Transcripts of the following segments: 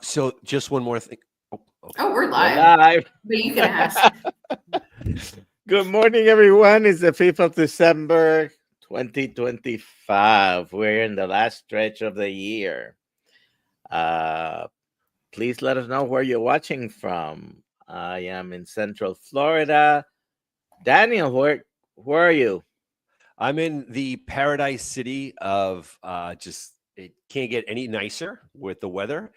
So just one more thing. Oh, okay. Oh, we're We're live. live. But you can ask. Good morning, everyone. It's the 5th of December, 2025. We're in the last stretch of the year. Please let us know where you're watching from. I am in Central Florida. Daniel, where are you? I'm in the paradise city of just it can't get any nicer with the weather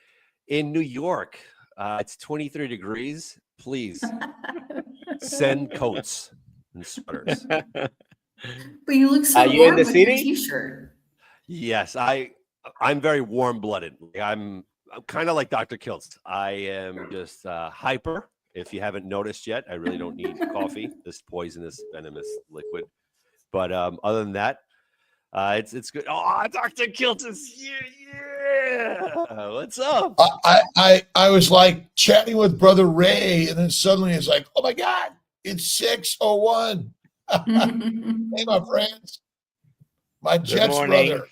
in New York. It's 23 degrees. Please send coats and sweaters. But you look so Are you in warm the with your city? t-shirt. Yes, I'm very warm-blooded. I'm kind of like Dr. Kiltz. I am just hyper. If you haven't noticed yet, I really don't need coffee, this poisonous, venomous liquid. But other than that, it's good. Oh, Dr. Kiltz is here. Yeah. What's up? I was like chatting with Brother Ray, and then suddenly it's like, oh my God, it's 6:01. Hey, my friends. My Good Jets morning. brother.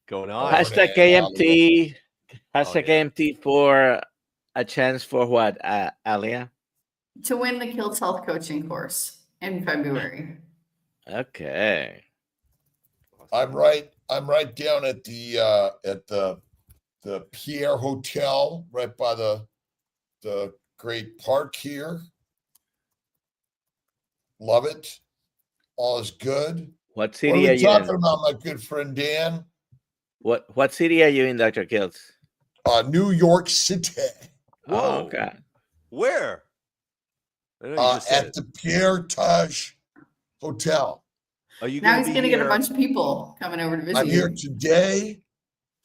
Going on? Hashtag KMT. Hashtag yeah. KMT for a chance for what, Alia? To win the Kiltz Health Coaching course in February. Okay. I'm right down at the Pierre Hotel, right by the great park here. Love it. All is good. What What are city are we you talking in? about, my good friend Dan? What city are you in, Dr. Kiltz? New York City. Whoa. Oh, okay. Where? I know you just said At the Pierre Taj Hotel. Are you Now going he's to going be to get a here? bunch of people coming over to visit I'm here you. today,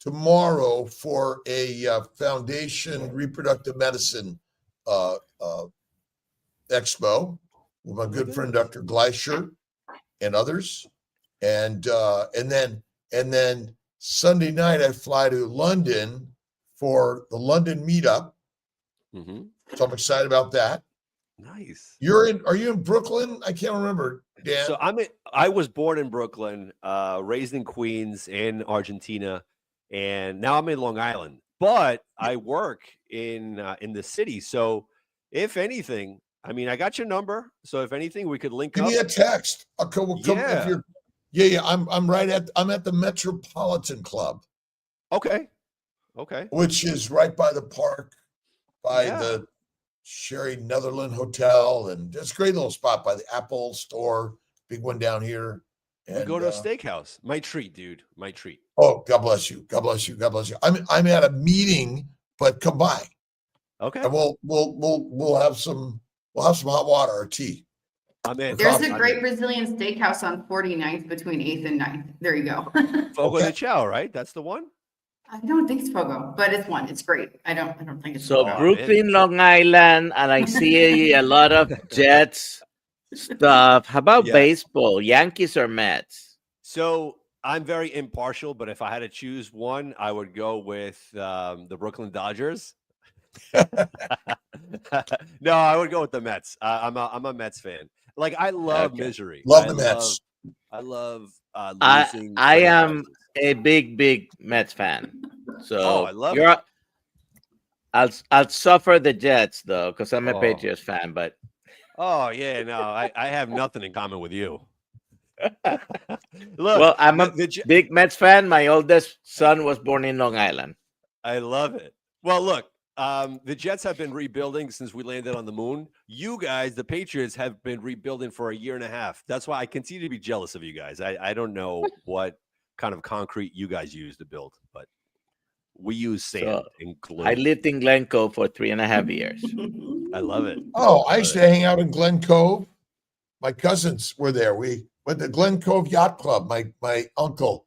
tomorrow for a foundation reproductive medicine expo with my good friend Dr. Gleischer and others, and then Sunday night I fly to London for the London meetup. Mm-hmm. So I'm excited about that. Nice. Are you in Brooklyn? I can't remember, Dan. So I was born in Brooklyn, raised in Queens in Argentina, and now I'm in Long Island. But I work in the city. So if anything, I mean, I got your number. So if anything, we could link Give up. me a text. I'll come if you're. Yeah. I'm at the Metropolitan Club. Okay. Which is right by the park, by the Sherry Netherland Hotel, and it's a great little spot by the Apple store, big one down here. And we go to a steakhouse. My treat, dude. My treat. Oh, God bless you. God bless you. God bless you. I'm at a meeting, but come by. Okay. And we'll have some hot water or tea. I'm in. There's a great Brazilian steakhouse on 49th between 8th and 9th. There you go. Fogo de Chao, right? That's the one? I don't think it's Pogo, but it's one. It's great. I don't think it's So Pogo. Brooklyn, Long Island, and I see a lot of Jets stuff. How about baseball? Yankees or Mets? So I'm very impartial, but if I had to choose one, I would go with the Brooklyn Dodgers. No, I would go with the Mets. I'm a Mets fan. Like I love misery. Love the Mets. I love losing. I am a big Mets fan. So I love it. I'll suffer the Jets though, because I'm a Patriots fan. But I have nothing in common with you. Look, well, I'm a big Mets fan. My oldest son was born in Long Island. I love it. Well, look, the Jets have been rebuilding since we landed on the moon. You guys, the Patriots, have been rebuilding for a year and a half. That's why I continue to be jealous of you guys. I don't know what kind of concrete you guys use to build, but we use sand and glue. I lived in Glen Cove for 3.5 years. I love it. Oh, I used to hang out in Glen Cove. My cousins were there. We went to Glen Cove Yacht Club. My uncle.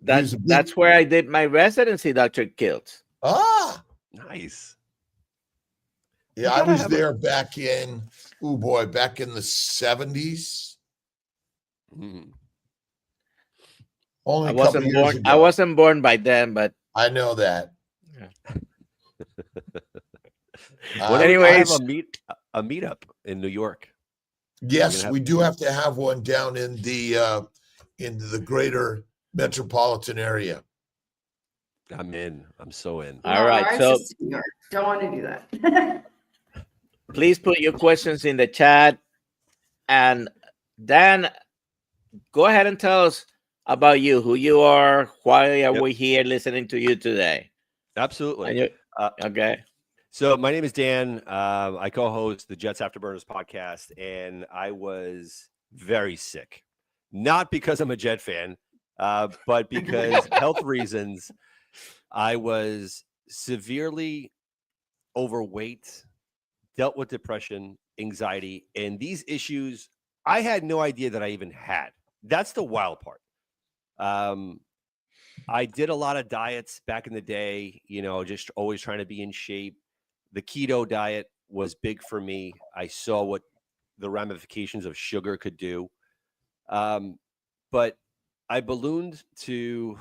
That's where I did my residency, Dr. Kiltz. Ah, nice. Yeah, I was there back in the 70s. Mm. Only I wasn't born by then, but I know that. Anyways, have a meetup in New York. Yes, we do have to have one down in the greater metropolitan area. I'm in. I'm so in. All right, ours so is New York. Don't want to do that. please put your questions in the chat. And Dan, go ahead and tell us about you, who you are, why are Yep. we here listening to you today? Absolutely. And you, Uh, okay. So my name is Dan. I co-host the Jets Afterburners podcast, and I was very sick, not because I'm a Jet fan, but because health reasons. I was severely overweight, dealt with depression, anxiety, and these issues I had no idea that I even had. That's the wild part. Um, I did a lot of diets back in the day, just always trying to be in shape. The keto diet was big for me. I saw what the ramifications of sugar could do. But I ballooned to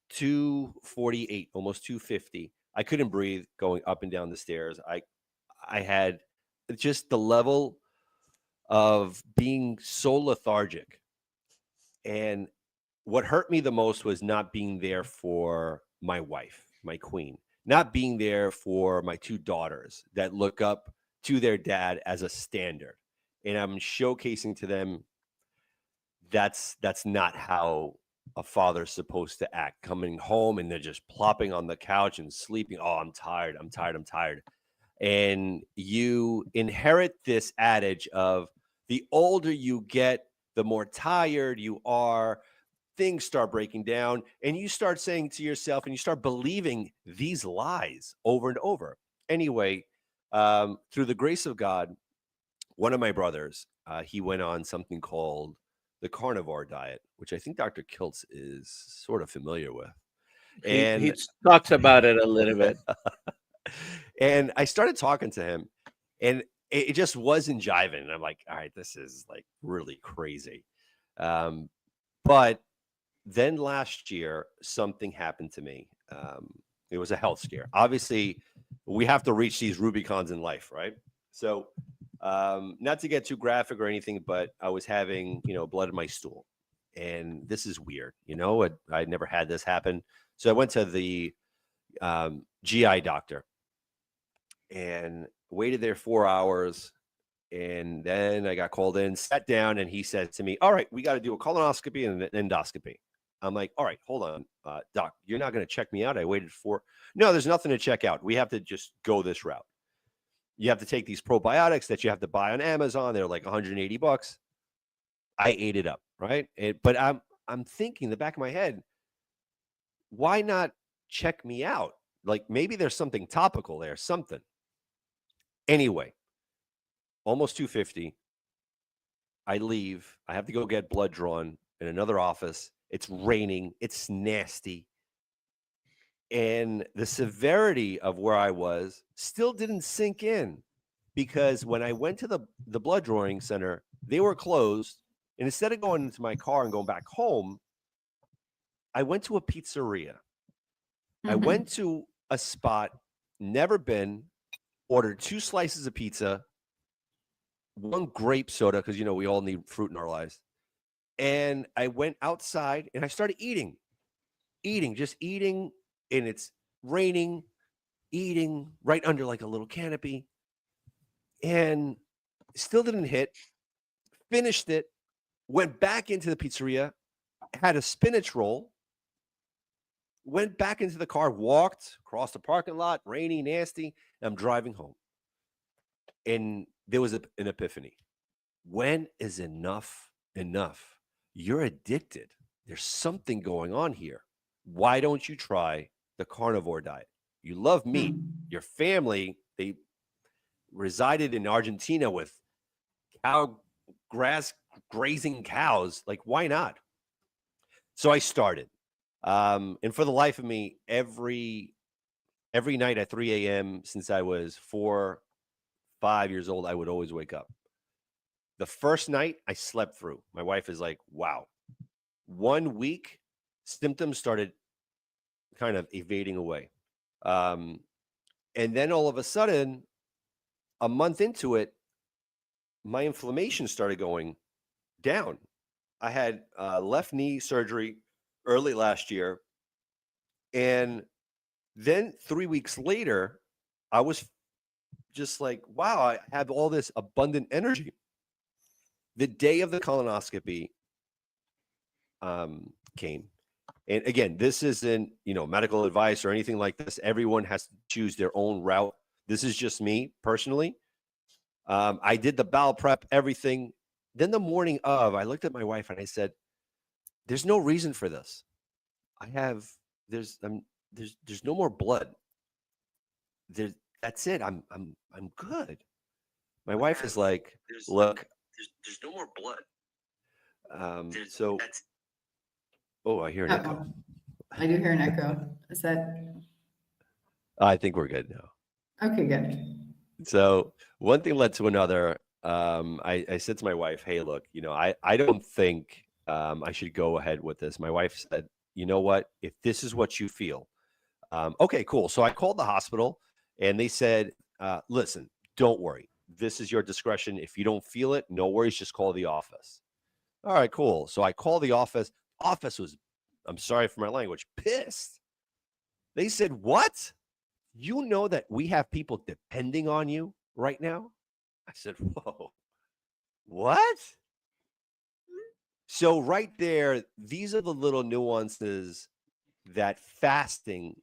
248, almost 250. I couldn't breathe going up and down the stairs. I had just the level of being so lethargic. And what hurt me the most was not being there for my wife, my queen, not being there for my two daughters that look up to their dad as a standard. And I'm showcasing to them that's not how a father's supposed to act. Coming home and they're just plopping on the couch and sleeping. Oh, I'm tired. I'm tired. I'm tired. And you inherit this adage of the older you get, the more tired you are, things start breaking down, and you start saying to yourself and you start believing these lies over and over. Anyway, through the grace of God, one of my brothers, he went on something called the carnivore diet, which I think Dr. Kiltz is sort of familiar with. And He talks about it a little bit. and I started talking to him, and it just wasn't jiving. And I'm like, all right, this is like really crazy. But then last year, something happened to me. It was a health scare. Obviously, we have to reach these Rubicons in life, right? So, not to get too graphic or anything, but I was having, blood in my stool. And this is weird. I'd never had this happen. So I went to the GI doctor and waited there 4 hours. And then I got called in, sat down, and he said to me, all right, we got to do a colonoscopy and an endoscopy. I'm like, all right, hold on, doc, you're not going to check me out. I waited no, there's nothing to check out. We have to just go this route. You have to take these probiotics that you have to buy on Amazon. They're like $180. I ate it up. Right. But I'm thinking in the back of my head, why not check me out? Like maybe there's something topical there, something. Anyway, almost 250. I leave. I have to go get blood drawn in another office. It's raining. It's nasty. And the severity of where I was still didn't sink in, because when I went to the blood drawing center, they were closed. And instead of going into my car and going back home, I went to a pizzeria. I went to a spot, never been, ordered 2 slices of pizza, 1 grape soda, because, we all need fruit in our lives. And I went outside and I started eating, and it's raining, eating right under like a little canopy, and still didn't hit. Finished it, went back into the pizzeria, had a spinach roll, went back into the car, walked across the parking lot, rainy, nasty, and I'm driving home. And there was an epiphany. When is enough enough? You're addicted. There's something going on here. Why don't you try the carnivore diet? You love meat. Your family, they resided in Argentina with grass grazing cows. Like, why not? So I started. And for the life of me, every night at 3 a.m. since I was 5 years old, I would always wake up. The first night I slept through. My wife is like, wow. 1 week, symptoms started kind of evading away. And then all of a sudden, a month into it, my inflammation started going down. I had left knee surgery early last year, and Then 3 weeks later, I was just like, wow, I have all this abundant energy. The day of the colonoscopy came. And again, this isn't, medical advice or anything like this. Everyone has to choose their own route. This is just me personally. I did the bowel prep, everything. Then the morning of, I looked at my wife and I said, there's no reason for this. There's no more blood. That's it. I'm good. My wife is like, look, there's no more blood. Oh, I hear an echo. I do hear an echo. Is that I think we're good now. okay? Good. So one thing led to another. I said to my wife, hey, look, I don't think I should go ahead with this. My wife said, you know what? If this is what you feel, okay, cool. So I called the hospital and they said, listen, don't worry. This is your discretion. If you don't feel it, no worries. Just call the office. All right, cool. So I called the office. Office was, I'm sorry for my language, pissed. They said, what? You know that we have people depending on you right now? I said, whoa, what? So right there, these are the little nuances that fasting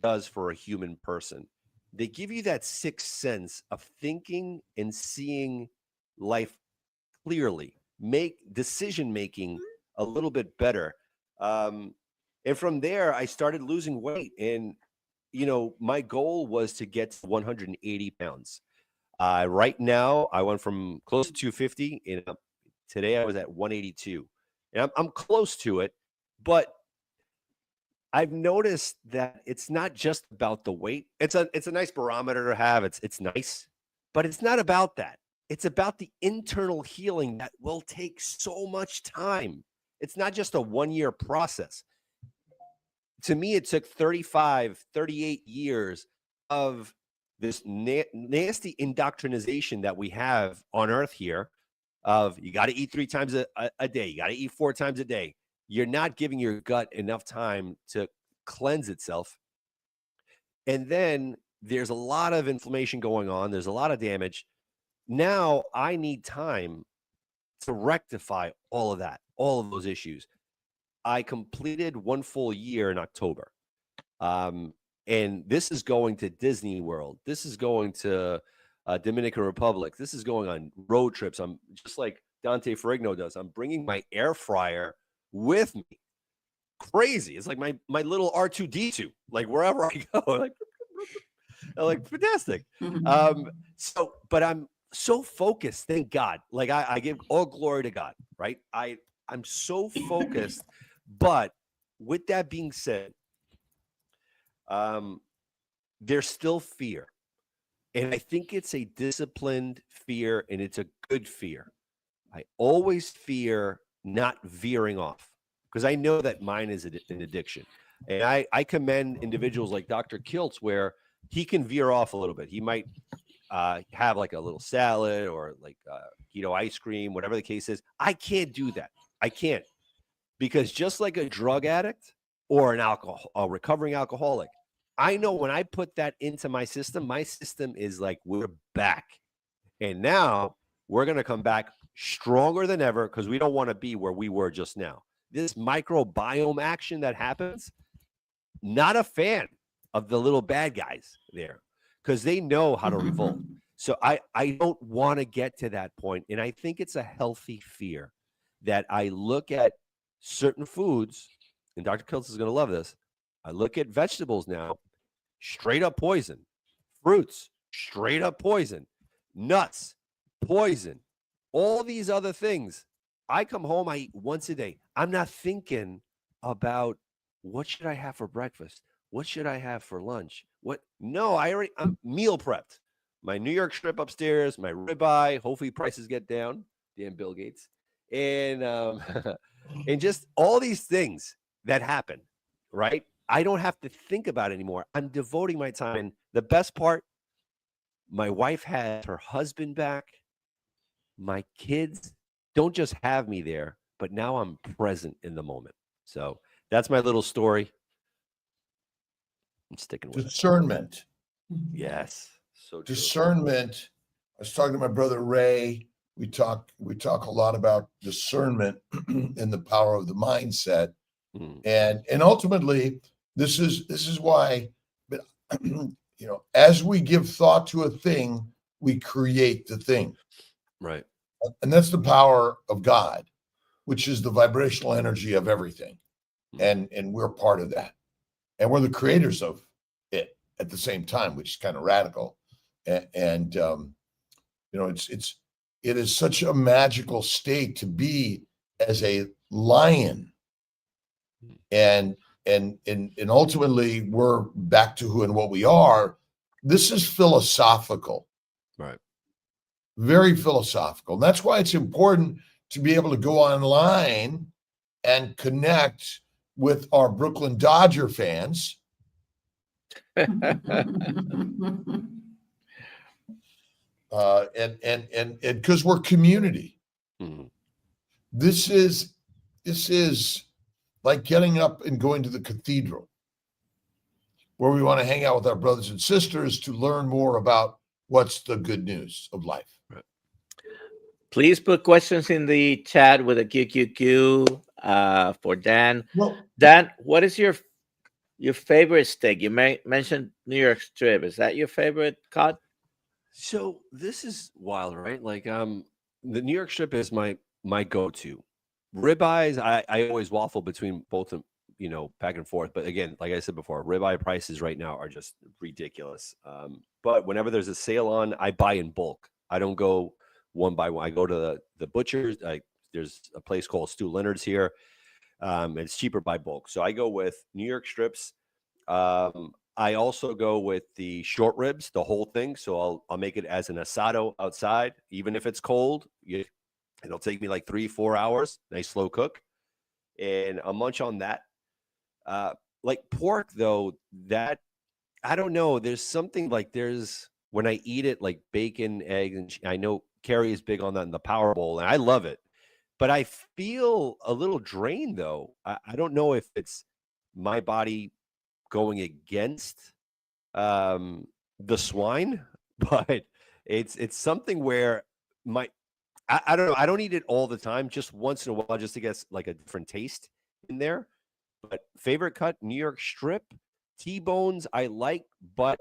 does for a human person. They give you that sixth sense of thinking and seeing life clearly, make decision making a little bit better. And from there, I started losing weight. And, my goal was to get to 180 pounds. Right now, I went from close to 250. And today I was at 182. And I'm close to it. But I've noticed that it's not just about the weight. It's a nice barometer to have. It's nice, but it's not about that. It's about the internal healing that will take so much time. It's not just a 1-year process. To me, it took 35, 38 years of this nasty indoctrination that we have on earth here of you got to eat 3 times a day. You got to eat 4 times a day. You're not giving your gut enough time to cleanse itself. And then there's a lot of inflammation going on. There's a lot of damage. Now I need time to rectify all of that, all of those issues. I completed 1 full year in October. And this is going to Disney World. This is going to Dominican Republic. This is going on road trips. I'm just like Dante Ferrigno does. I'm bringing my air fryer with me. Crazy. It's like my little R2D2, like wherever I go, like fantastic. But I'm so focused. Thank God. Like I give all glory to God, right? I'm so focused, but with that being said, there's still fear. And I think it's a disciplined fear and it's a good fear. I always fear not veering off because I know that mine is an addiction. And I commend individuals like Dr.Kiltz where he can veer off a little bit. He might have like a little salad or like keto ice cream, whatever the case is. I can't do that. I can't, because just like a drug addict or a recovering alcoholic, I know when I put that into my system is like, we're back. And now we're going to come back stronger than ever because we don't want to be where we were just now. This microbiome action that happens, not a fan of the little bad guys there because they know how to revolt. So I don't want to get to that point. And I think it's a healthy fear that I look at certain foods, and Dr. Kiltz is going to love this. I look at vegetables now, straight up poison. Fruits, straight up poison. Nuts, poison. All these other things. I come home, I eat once a day. I'm not thinking about what should I have for breakfast? What should I have for lunch? No, I'm meal prepped. My New York strip upstairs, my ribeye. Hopefully prices get down. Damn Bill Gates. And and just all these things that happen, right? I don't have to think about it anymore. I'm devoting my time. And the best part, my wife has her husband back. My kids don't just have me there, but now I'm present in the moment. So that's my little story. I'm sticking with it. Discernment. Yes. So true. Discernment. I was talking to my brother Ray. We talk a lot about discernment and the power of the mindset. Mm. And ultimately, this is why, but as we give thought to a thing, we create the thing. Right. And that's the power of God, which is the vibrational energy of everything. And we're part of that. And we're the creators of it at the same time, which is kind of radical. And it is such a magical state to be as a lion. And ultimately we're back to who and what we are. This is philosophical. Right. Very philosophical. And that's why it's important to be able to go online and connect with our Brooklyn Dodger fans. And because we're community. Mm. This is like getting up and going to the cathedral, where we want to hang out with our brothers and sisters to learn more about what's the good news of life. Right. Please put questions in the chat with a QQQ for Dan. Well, Dan, what is your favorite steak? You mentioned New York strip. Is that your favorite cut? So this is wild, right? Like the New York strip is my go-to. Ribeyes, I always waffle between both of them, back and forth. But again, like I said before, ribeye prices right now are just ridiculous. But whenever there's a sale on, I buy in bulk. I don't go one by one. I go to the butchers. There's a place called Stu Leonard's here. It's cheaper by bulk. So I go with New York strips. I also go with the short ribs, the whole thing. So I'll make it as an asado outside, even if it's cold. It'll take me like 3-4 hours. Nice slow cook, and I'll munch on that. Like pork, though, that I don't know. There's something like when I eat it, like bacon, eggs, and I know Carrie is big on that in the Power Bowl, and I love it. But I feel a little drained, though. I don't know if it's my body going against the swine, but it's something where I don't know. I don't eat it all the time, just once in a while, just to get like a different taste in there. But favorite cut, New York strip, T-bones I like, but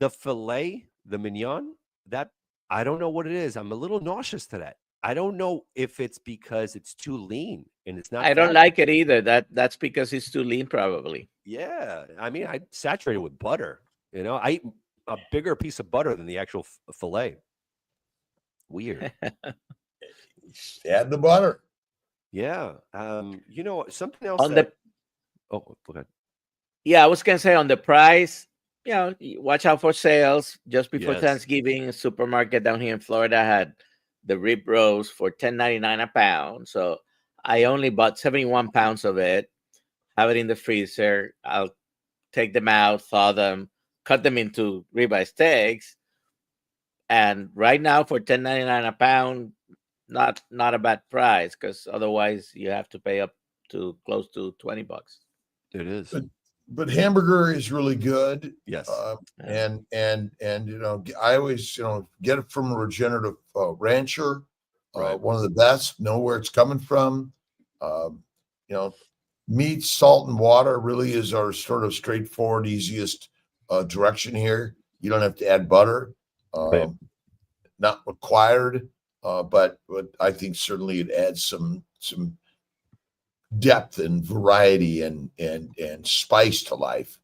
the filet, the mignon, that I don't know what it is. I'm a little nauseous to that. I don't know if it's because it's too lean and it's not. I don't fatty. like it either. That's because it's too lean, probably. Yeah, I mean, I saturate it with butter. I eat a bigger piece of butter than the actual filet. Weird. add the butter. Yeah. Something else On that. Oh, go ahead. Yeah, I was gonna say on the price. Watch out for sales. Just before Yes. Thanksgiving, a supermarket down here in Florida had the rib roast for $10.99 a pound. So I only bought 71 pounds of it. Have it in the freezer. I'll take them out, thaw them, cut them into ribeye steaks. And right now, for $10.99 a pound, not a bad price, because otherwise you have to pay up to close to $20. It is. But hamburger is really good. Yes. And I always get it from a regenerative rancher, Right. one of the best. Know where it's coming from. Meat, salt, and water really is our sort of straightforward, easiest direction here. You don't have to add butter. Right. Not required, but I think certainly it adds some depth and variety and spice to life.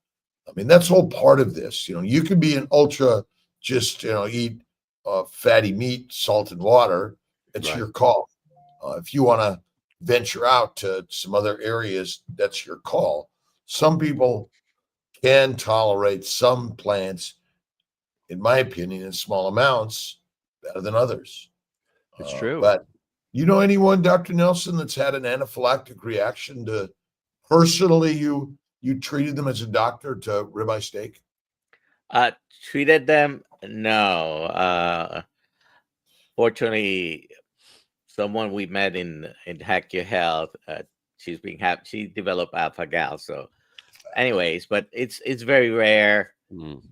I mean, that's all part of this. You could be an ultra, just eat fatty meat, salt, and water. It's Right. your call. If you want to venture out to some other areas, that's your call. Some people can tolerate some plants, in my opinion, in small amounts better than others. It's true. But anyone, Dr. Nelson, that's had an anaphylactic reaction to personally you treated them as a doctor to ribeye steak? Treated them? No. Fortunately, someone we met in Hack Your Health, she developed alpha gal, so anyways, but it's very rare. Mm.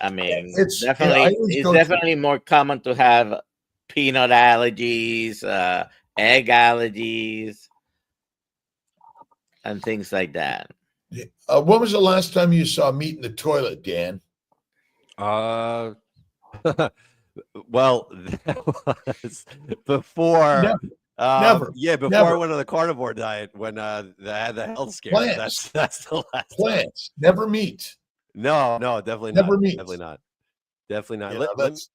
I mean, It's- I definitely, always it's go to- definitely more common to have peanut allergies, egg allergies, and things like that. When was the last time you saw meat in the toilet, Dan? Uh, well, that was before. Never. Never. Yeah, before Never. I went on the carnivore diet when I had the health scare. Plants. That's the last time. Plants, never meat. No, definitely Never not. meat. Definitely not. Definitely not. You know, that's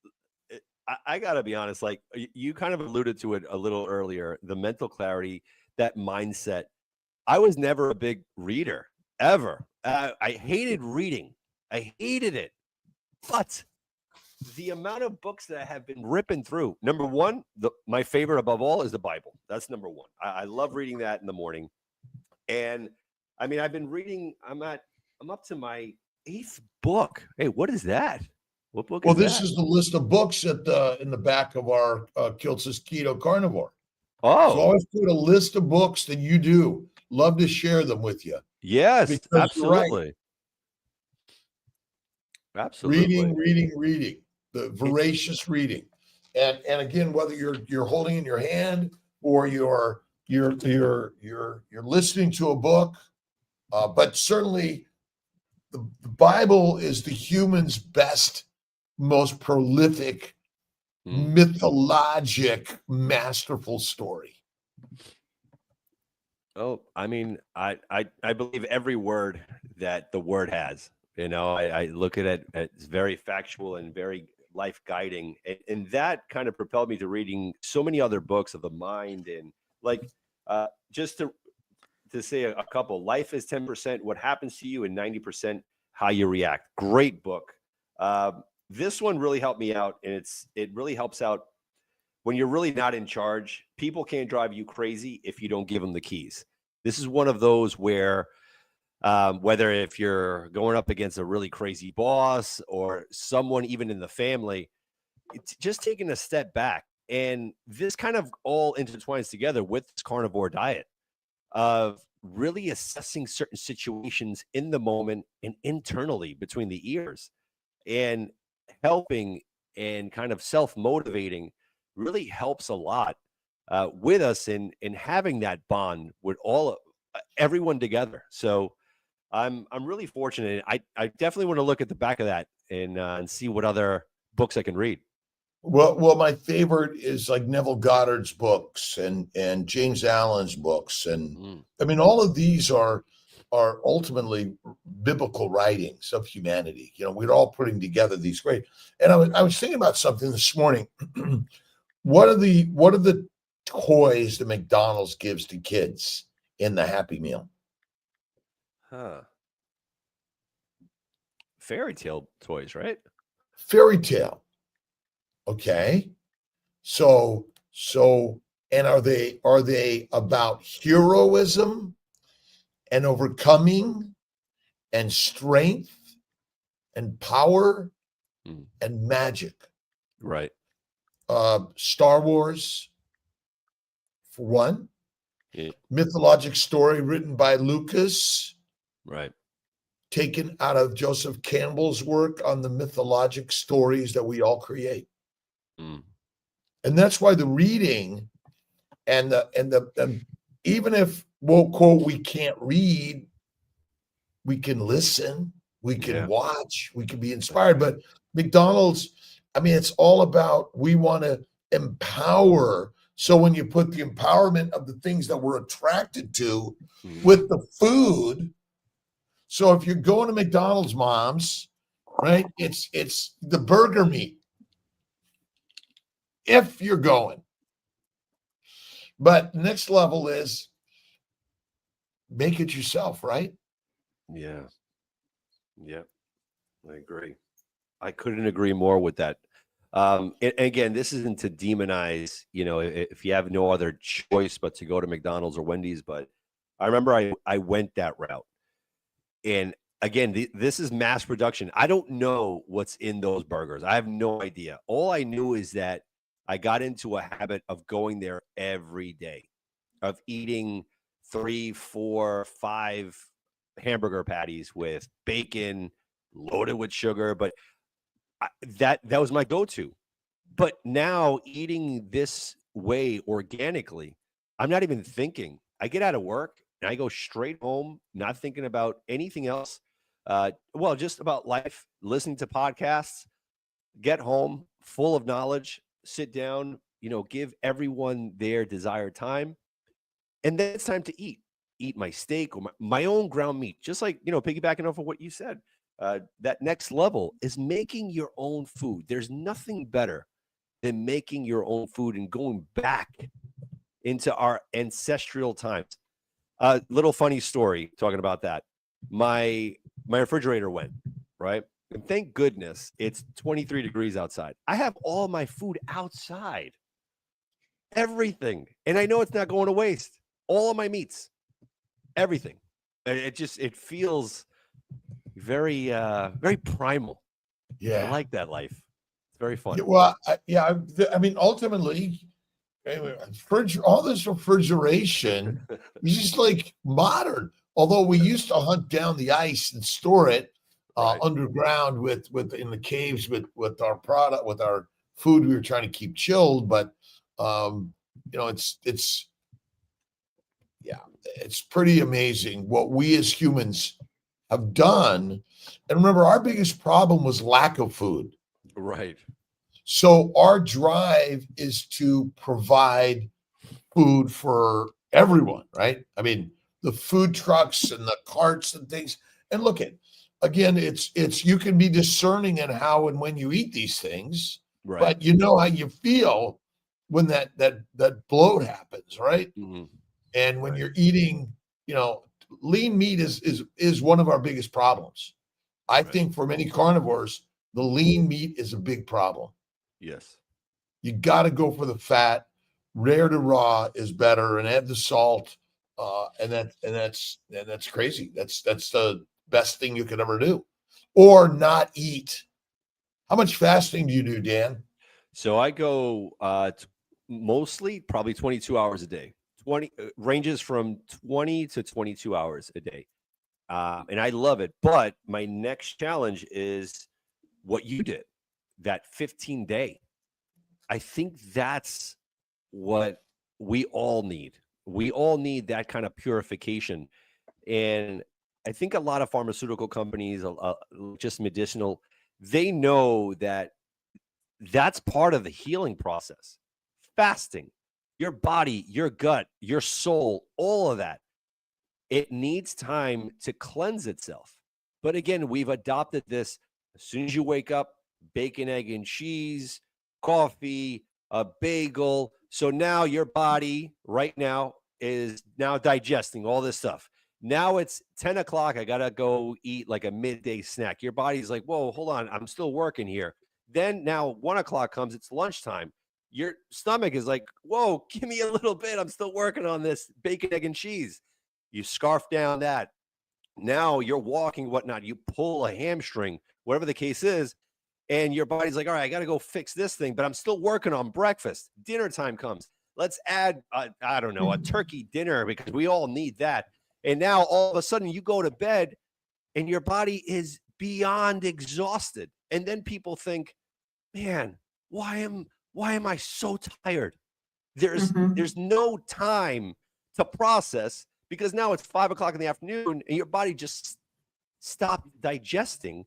I gotta be honest. Like you kind of alluded to it a little earlier. The mental clarity, that mindset. I was never a big reader ever. I hated reading. I hated it. But the amount of books that I have been ripping through. Number one, my favorite above all is the Bible. That's number one. I love reading that in the morning. And I mean, I've been reading. I'm up to my 8th book. Hey, what is that? What book well, is this that? is the list of books in the back of our Kiltz's Keto Carnivore. So I Oh, always put a list of books that you do. Love to share them with you. yes, because you're right. absolutely. Absolutely. Reading, the voracious reading. And again, whether you're holding in your hand or you're listening to a book, but certainly the Bible is the human's best, most prolific, mythologic, masterful story. Oh, I mean, I believe every word that the word has. You know, I look at it, it's very factual and very life guiding. And that kind of propelled me to reading so many other books of the mind. And like, just to say a couple, Life is 10% what happens to you and 90% how you react. Great book. This one really helped me out. And it really helps out when you're really not in charge. People can't drive you crazy if you don't give them the keys. This is one of those where whether if you're going up against a really crazy boss or someone even in the family, it's just taking a step back. And this kind of all intertwines together with this carnivore diet of really assessing certain situations in the moment and internally between the ears, and helping and kind of self-motivating really helps a lot with us in having that bond with everyone together. So I'm really fortunate. I definitely want to look at the back of that and see what other books I can read. Well, my favorite is like Neville Goddard's books and James Allen's books, and I mean all of these are ultimately biblical writings of humanity. You know, we're all putting together these great. And I was thinking about something this morning. What are the toys that McDonald's gives to kids in the Happy Meal? Huh. Fairy tale toys, right? Fairy tale. Okay. So and are they about heroism and overcoming and strength and power and magic? Right. Star Wars, for one. Yeah. Mythologic story written by Lucas, Right. taken out of Joseph Campbell's work on the mythologic stories that we all create. And that's why the reading and even if we'll quote, we can't read, we can listen, we can watch, we can be inspired. But McDonald's, I mean, it's all about, we want to empower. So when you put the empowerment of the things that we're attracted to with the food, so if you're going to McDonald's, moms, right, it's the burger meat. If you're going. But next level is make it yourself, right? Yeah. Yeah. I agree. I couldn't agree more with that. And again, this isn't to demonize, you know, if you have no other choice but to go to McDonald's or Wendy's, but I remember I went that route. And again, this is mass production. I don't know what's in those burgers. I have no idea. All I knew is that I got into a habit of going there every day, of eating 3, 4, 5 hamburger patties with bacon loaded with sugar, but that was my go-to. But now eating this way organically, I'm not even thinking. I get out of work and I go straight home, not thinking about anything else. Well, just about life, listening to podcasts, get home full of knowledge, sit down, give everyone their desired time. And then it's time to eat my steak or my own ground meat, just like, piggybacking off of what you said. That next level is making your own food. There's nothing better than making your own food and going back into our ancestral times. Little funny story talking about that. My refrigerator went, right? And thank goodness it's 23 degrees outside. I have all my food outside, everything. And I know it's not going to waste. All of my meats, everything. It feels very, very primal. Yeah. I like that life. It's very fun. Yeah, well, I mean, ultimately, anyway, all this refrigeration is just like modern. Although we used to hunt down the ice and store it underground with in the caves with our product, with our food we were trying to keep chilled. But it's pretty amazing what we as humans have done. And remember, our biggest problem was lack of food. Right. So our drive is to provide food for everyone, right? I mean, the food trucks and the carts and things. And look at, again, it's you can be discerning in how and when you eat these things, Right. but you know how you feel when that bloat happens, right? Mm-hmm. And when you're eating, lean meat is one of our biggest problems. I think for many carnivores, the lean meat is a big problem. Yes. You got to go for the fat. Rare to raw is better, and add the salt. And that's crazy. That's the best thing you could ever do, or not eat. How much fasting do you do, Dan? So I go mostly probably 22 hours a day. 20 ranges from 20 to 22 hours a day. And I love it. But my next challenge is what you did, that 15-day. I think that's what we all need. We all need that kind of purification. And I think a lot of pharmaceutical companies, just medicinal, they know that that's part of the healing process. Fasting, your body, your gut, your soul, all of that. It needs time to cleanse itself. But again, we've adopted this as soon as you wake up, bacon, egg, and cheese, coffee, a bagel. So now your body right now is now digesting all this stuff. Now it's 10 o'clock. I got to go eat like a midday snack. Your body's like, whoa, hold on. I'm still working here. Then now 1 o'clock comes. It's lunchtime. Your stomach is like, whoa, give me a little bit. I'm still working on this bacon, egg, and cheese. You scarf down that. Now you're walking, whatnot. You pull a hamstring, whatever the case is. And your body's like, all right, I got to go fix this thing, but I'm still working on breakfast. Dinner time comes. Let's add, I don't know, a turkey dinner because we all need that. And now all of a sudden you go to bed and your body is beyond exhausted. And then people think, man, why am I so tired? There's no time to process because now it's 5 o'clock in the afternoon and your body just stopped digesting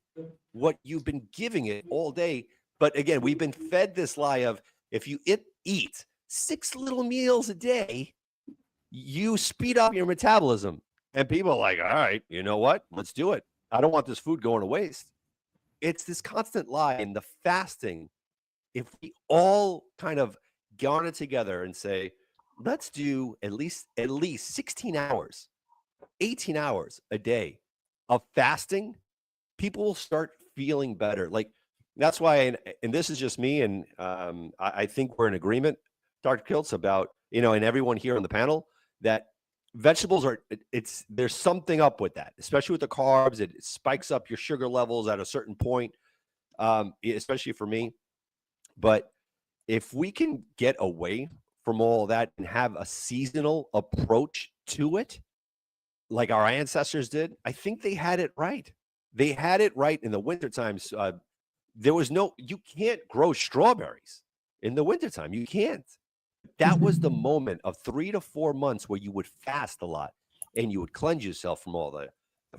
what you've been giving it all day. But again, we've been fed this lie of if you eat 6 little meals a day, you speed up your metabolism. And people are like, all right, you know what? Let's do it. I don't want this food going to waste. It's this constant lie. And the fasting, if we all kind of garner together and say, let's do at least 16 hours, 18 hours a day of fasting, people will start feeling better. Like that's why, and this is just me, and I think we're in agreement, Dr. Kiltz, about, and everyone here on the panel, that vegetables there's something up with that, especially with the carbs. It spikes up your sugar levels at a certain point, especially for me. But if we can get away from all that and have a seasonal approach to it, like our ancestors did, I think they had it right. They had it right in the winter times. There was you can't grow strawberries in the wintertime. You can't. That was the moment of 3 to 4 months where you would fast a lot and you would cleanse yourself from all the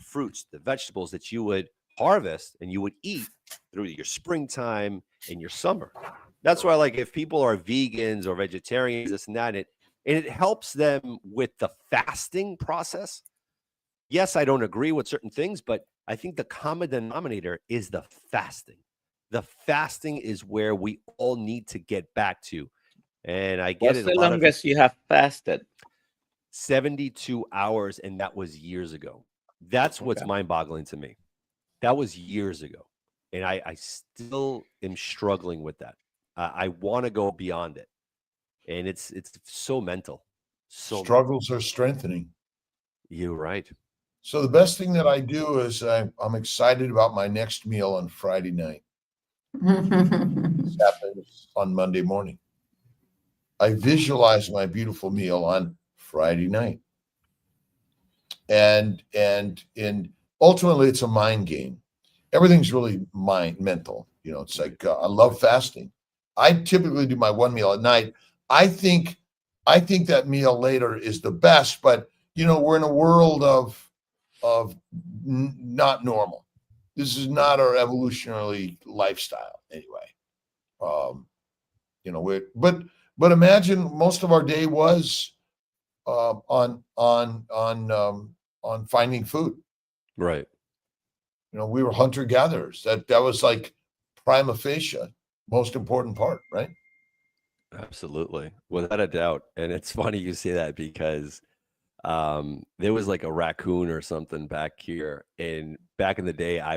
fruits, the vegetables that you would harvest and you would eat through your springtime and your summer. That's why, like, if people are vegans or vegetarians, this and that, it helps them with the fasting process. Yes, I don't agree with certain things, but I think the common denominator is the fasting. The fasting is where we all need to get back to. And I get What's it. the longest you have fasted? 72 hours, and that was years ago. That's what's mind-boggling to me. That was years ago, and I still am struggling with that. I want to go beyond it, and it's so mental. So Struggles are strengthening. You're right. So the best thing that I do is I'm excited about my next meal on Friday night. This happens on Monday morning. I visualize my beautiful meal on Friday night. And ultimately it's a mind game. Everything's really mental. You know, it's like I love fasting. I typically do my one meal at night. I think that meal later is the best, but you know, we're in a world of not normal. This is not our evolutionary lifestyle anyway. You know, but imagine most of our day was on finding food. Right. You know, we were hunter gatherers. That was like prima facie, most important part, right? Absolutely, without a doubt. And it's funny you say that because there was like a raccoon or something back here, and back in the day, I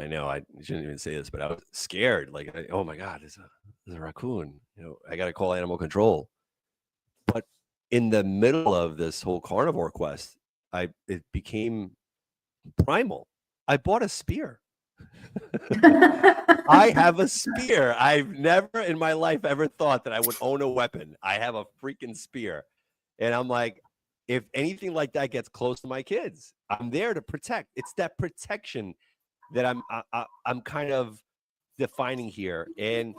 know I shouldn't even say this, but I was scared. Like, oh my God, there's a raccoon. You know, I got to call animal control. But in the middle of this whole carnivore quest, it became primal. I bought a spear. I have a spear. I've never in my life ever thought that I would own a weapon. I have a freaking spear. And I'm like, if anything like that gets close to my kids, I'm there to protect. It's that protection that I'm kind of defining here. And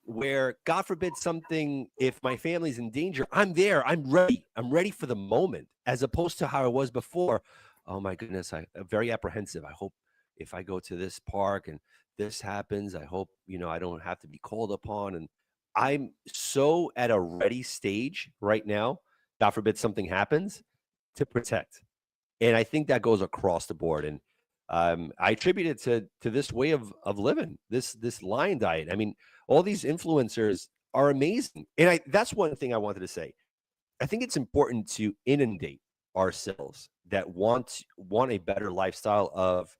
where, God forbid, something, if my family's in danger, I'm there. I'm ready. I'm ready for the moment, as opposed to how I was before. Oh my goodness, I'm very apprehensive. I hope if I go to this park and this happens, I hope, you know, I don't have to be called upon. And I'm so at a ready stage right now, God forbid something happens, to protect. And I think that goes across the board. And I attribute it to this way of living, this lion diet. I mean, all these influencers are amazing. And that's one thing I wanted to say. I think it's important to inundate ourselves that want a better lifestyle of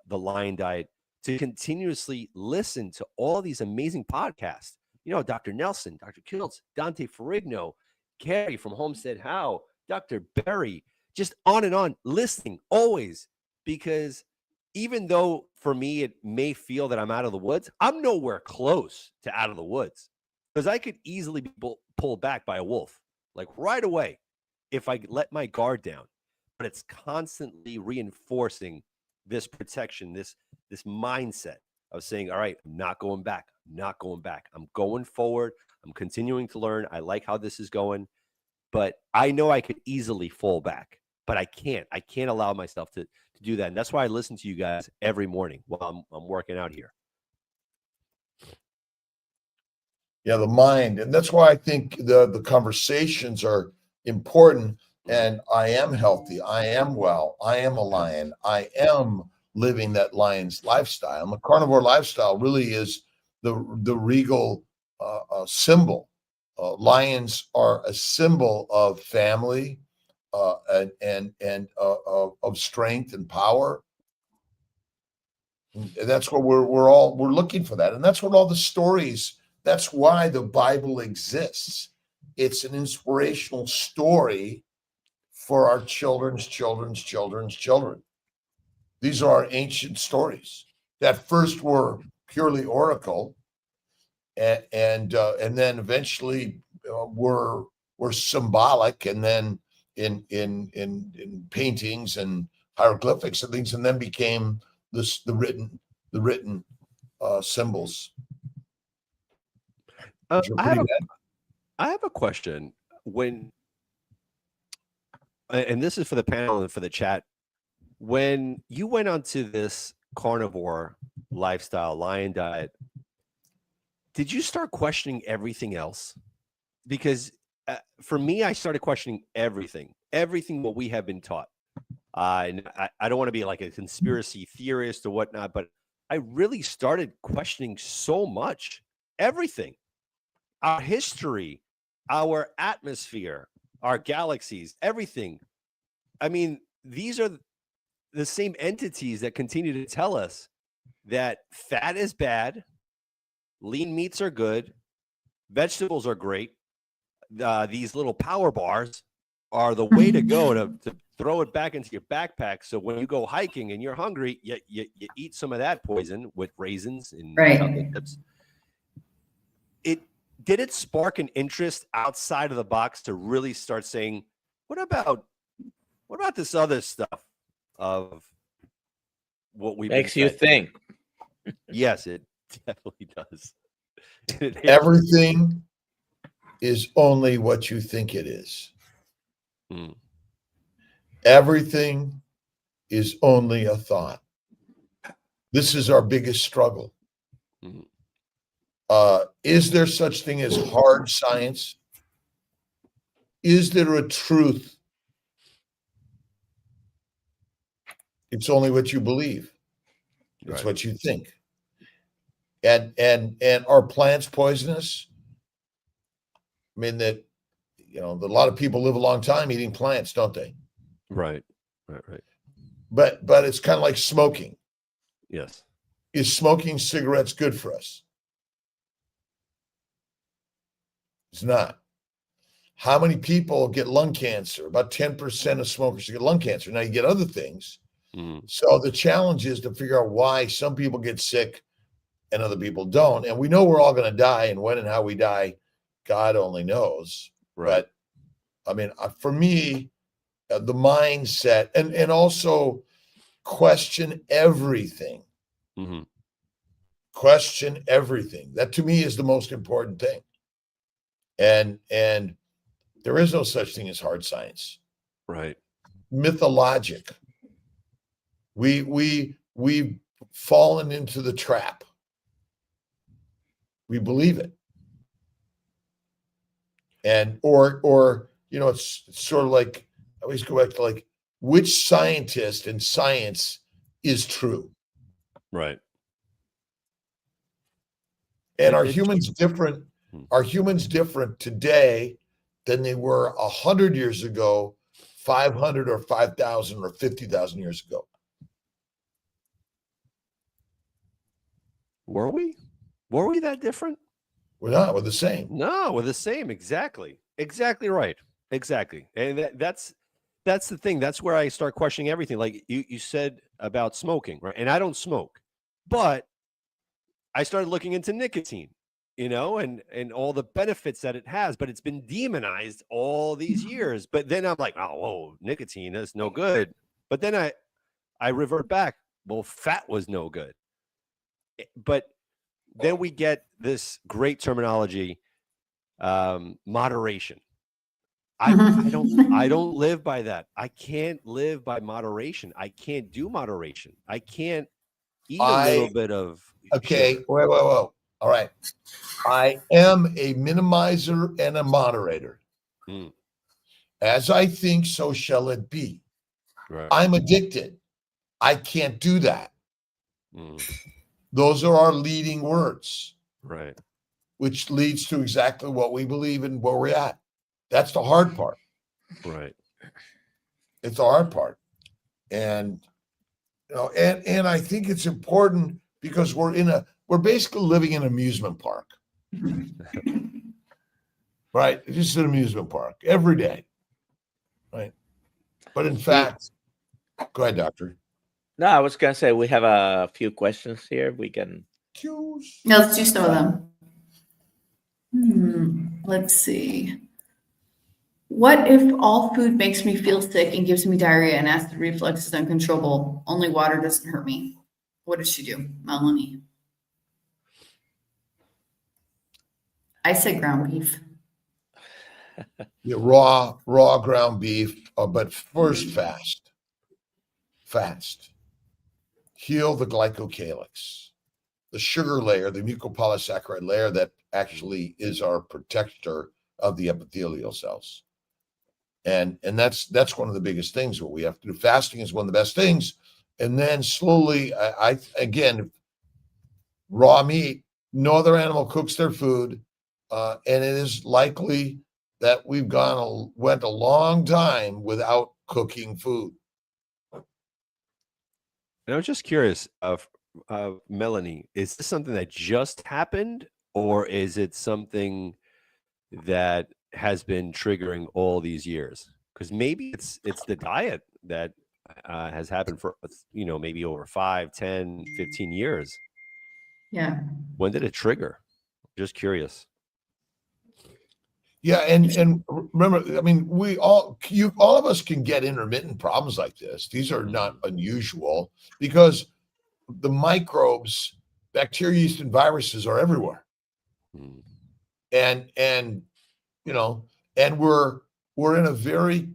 the lion diet to continuously listen to all these amazing podcasts. You know, Dr. Nelson, Dr. Kiltz, Dante Ferrigno, Carrie from Homestead How, Dr. Berry, just on and on, listening always, because even though for me it may feel that I'm out of the woods, I'm nowhere close to out of the woods, because I could easily be pulled back by a wolf, like right away, if I let my guard down. But it's constantly reinforcing this protection, this mindset of saying, all right, I'm not going back. I'm not going back. I'm going forward. I'm continuing to learn. I like how this is going, but I know I could easily fall back, but I can't allow myself to do that. And that's why I listen to you guys every morning while I'm working out here. Yeah, the mind. And that's why I think the conversations are important. And I am healthy. I am well. I am a lion. I am living that lion's lifestyle. And the carnivore lifestyle really is the regal symbol. Lions are a symbol of family and of strength and power. And that's what we're looking for that. And that's what all the stories. That's why the Bible exists. It's an inspirational story for our children's children. These are our ancient stories that first were purely oracle, and then eventually were symbolic, and then in paintings and hieroglyphics and things, and then became the written symbols. Which are pretty bad. I have a question. And this is for the panel and for the chat. When you went onto this carnivore lifestyle, lion diet, did you start questioning everything else? Because for me, I started questioning everything what we have been taught. And I don't want to be like a conspiracy theorist or whatnot, but I really started questioning so much, everything, our history, our atmosphere, our galaxies, everything. I mean, these are the same entities that continue to tell us that fat is bad, lean meats are good, vegetables are great. These little power bars are the way to go to throw it back into your backpack. So when you go hiking and you're hungry, you eat some of that poison with raisins and chocolate chips. Did it spark an interest outside of the box to really start saying, what about this other stuff of what we makes you think? Yes, it definitely does. Everything is only what you think it is. Everything is only a thought. This is our biggest struggle. Is there such thing as hard science? Is there a truth? It's only what you believe. It's what you think. And are plants poisonous? I mean, that a lot of people live a long time eating plants, don't they? Right. But it's kind of like smoking. Yes. Is smoking cigarettes good for us? It's not. How many people get lung cancer? About 10% of smokers get lung cancer. Now you get other things. So the challenge is to figure out why some people get sick and other people don't. And we know we're all going to die, and when and how we die, God only knows. Right. But I mean, for me, the mindset and also question everything. Question everything. That to me is the most important thing. And there is no such thing as hard science. Right. Mythologic. We've fallen into the trap. We believe it. And or it's sort of like, I always go back to like, which scientist and science is true? Right. And are humans different? Are humans different today than they were 100 years ago, 500 or 5,000 or 50,000 years ago? Were we? Were we that different? We're not. We're the same. No, we're the same. Exactly. Exactly right. Exactly. And that's the thing. That's where I start questioning everything. Like you said about smoking, right? And I don't smoke, but I started looking into nicotine, and all the benefits that it has, but it's been demonized all these years. But then I'm like, oh, whoa, nicotine is no good. But then I revert back. Well, fat was no good. But then we get this great terminology, moderation. I don't live by that. I can't live by moderation. I can't do moderation. I can't eat a little bit of. Okay. Whoa. All right. I am a minimizer and a moderator. As I think, so shall it be. Right. I'm addicted. I can't do that. Those are our leading words. Right. Which leads to exactly what we believe and where we're at. That's the hard part. Right. It's the hard part. And and I think it's important because we're basically living in an amusement park. Right? It's just an amusement park every day. Right. But in fact, go ahead, doctor. No, I was gonna say we have a few questions here. We can. Yeah, let's do some of them. Let's see. What if all food makes me feel sick and gives me diarrhea and acid reflux is uncontrollable? Only water doesn't hurt me. What does she do? Melanie. I say ground beef. Yeah, raw ground beef, but first fast. Heal the glycocalyx, the sugar layer, the mucopolysaccharide layer that actually is our protector of the epithelial cells. And that's one of the biggest things. What we have to do. Fasting is one of the best things. And then slowly, I again, raw meat. No other animal cooks their food, and it is likely that we've went a long time without cooking food. And I was just curious of Melanie, is this something that just happened, or is it something that has been triggering all these years? Because maybe it's the diet that has happened for maybe over 5, 10, 15 years. Yeah. When did it trigger? Just curious. Yeah, and remember, I mean, all of us can get intermittent problems like this. These are not unusual because the microbes, bacteria, yeast, and viruses are everywhere. And we're in a very